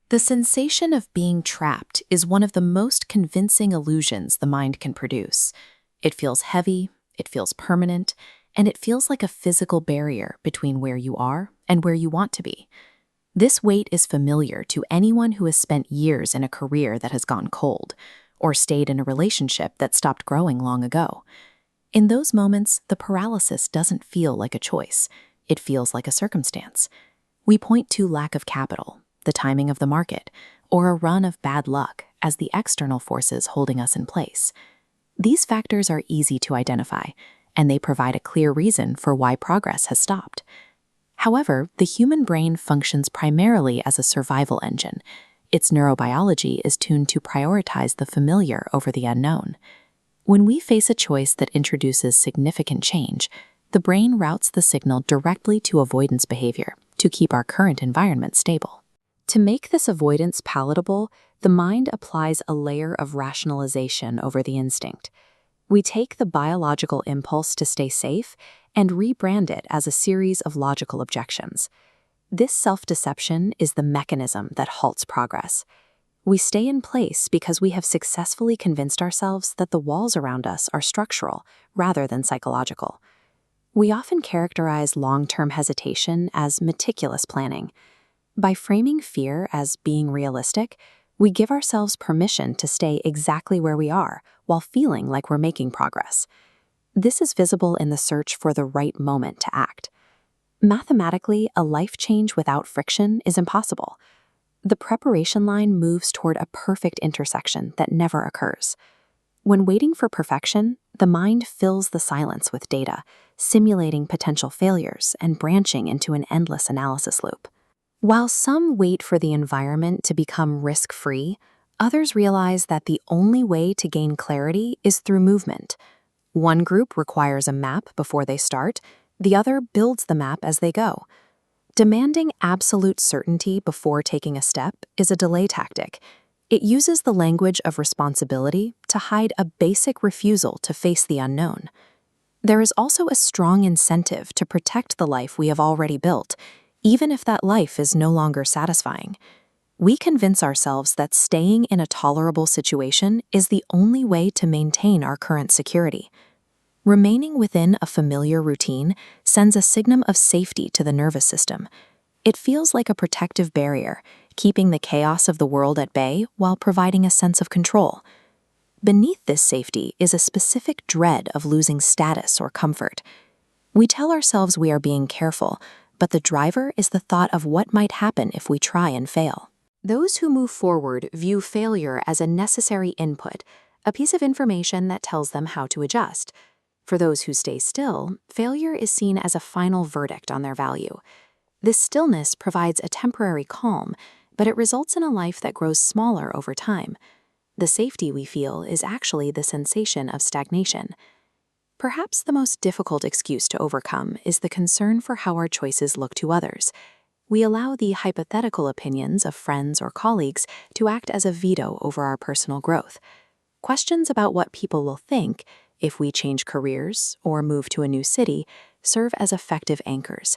The sensation of being trapped is one of the most convincing illusions the mind can produce. It feels heavy, it feels permanent, and it feels like a physical barrier between where you are and where you want to be. This weight is familiar to anyone who has spent years in a career that has gone cold, or stayed in a relationship that stopped growing long ago. In those moments, the paralysis doesn't feel like a choice. It feels like a circumstance. We point to lack of capital, the timing of the market, or a run of bad luck as the external forces holding us in place. These factors are easy to identify, and they provide a clear reason for why progress has stopped. However, the human brain functions primarily as a survival engine. Its neurobiology is tuned to prioritize the familiar over the unknown. When we face a choice that introduces significant change, the brain routes the signal directly to avoidance behavior to keep our current environment stable. To make this avoidance palatable, the mind applies a layer of rationalization over the instinct. We take the biological impulse to stay safe and rebrand it as a series of logical objections. This self-deception is the mechanism that halts progress. We stay in place because we have successfully convinced ourselves that the walls around us are structural rather than psychological. We often characterize long-term hesitation as meticulous planning. By framing fear as being realistic, we give ourselves permission to stay exactly where we are while feeling like we're making progress. This is visible in the search for the right moment to act. Mathematically, a life change without friction is impossible. The preparation line moves toward a perfect intersection that never occurs. When waiting for perfection, the mind fills the silence with data, simulating potential failures and branching into an endless analysis loop. While some wait for the environment to become risk-free, others realize that the only way to gain clarity is through movement. One group requires a map before they start, the other builds the map as they go. Demanding absolute certainty before taking a step is a delay tactic. It uses the language of responsibility to hide a basic refusal to face the unknown. There is also a strong incentive to protect the life we have already built, even if that life is no longer satisfying. We convince ourselves that staying in a tolerable situation is the only way to maintain our current security. Remaining within a familiar routine sends a signal of safety to the nervous system. It feels like a protective barrier, keeping the chaos of the world at bay while providing a sense of control. Beneath this safety is a specific dread of losing status or comfort. We tell ourselves we are being careful, but the driver is the thought of what might happen if we try and fail. Those who move forward view failure as a necessary input, a piece of information that tells them how to adjust. For those who stay still, failure is seen as a final verdict on their value. This stillness provides a temporary calm, but it results in a life that grows smaller over time. The safety we feel is actually the sensation of stagnation. Perhaps the most difficult excuse to overcome is the concern for how our choices look to others. We allow the hypothetical opinions of friends or colleagues to act as a veto over our personal growth. Questions about what people will think if we change careers or move to a new city serve as effective anchors.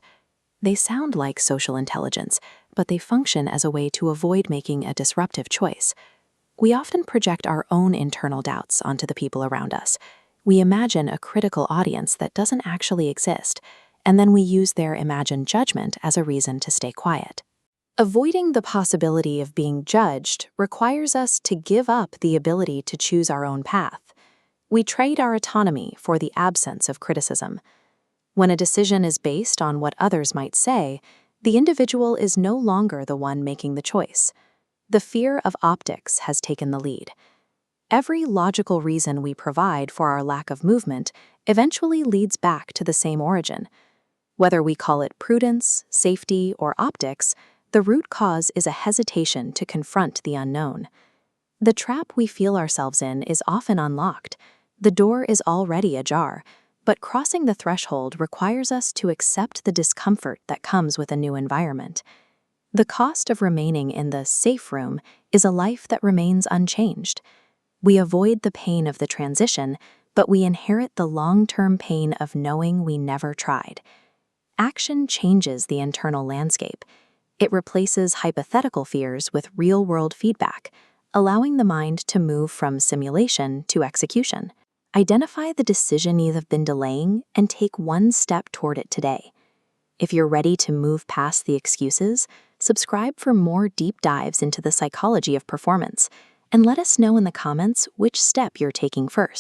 They sound like social intelligence, but they function as a way to avoid making a disruptive choice. We often project our own internal doubts onto the people around us. We imagine a critical audience that doesn't actually exist, and then we use their imagined judgment as a reason to stay quiet. Avoiding the possibility of being judged requires us to give up the ability to choose our own path. We trade our autonomy for the absence of criticism. When a decision is based on what others might say, the individual is no longer the one making the choice. The fear of optics has taken the lead. Every logical reason we provide for our lack of movement eventually leads back to the same origin. Whether we call it prudence, safety, or optics, the root cause is a hesitation to confront the unknown. The trap we feel ourselves in is often unlocked. The door is already ajar, but crossing the threshold requires us to accept the discomfort that comes with a new environment. The cost of remaining in the safe room is a life that remains unchanged. We avoid the pain of the transition, but we inherit the long-term pain of knowing we never tried. Action changes the internal landscape. It replaces hypothetical fears with real-world feedback, allowing the mind to move from simulation to execution. Identify the decision you have been delaying and take one step toward it today. If you're ready to move past the excuses, subscribe for more deep dives into the psychology of performance, and let us know in the comments which step you're taking first.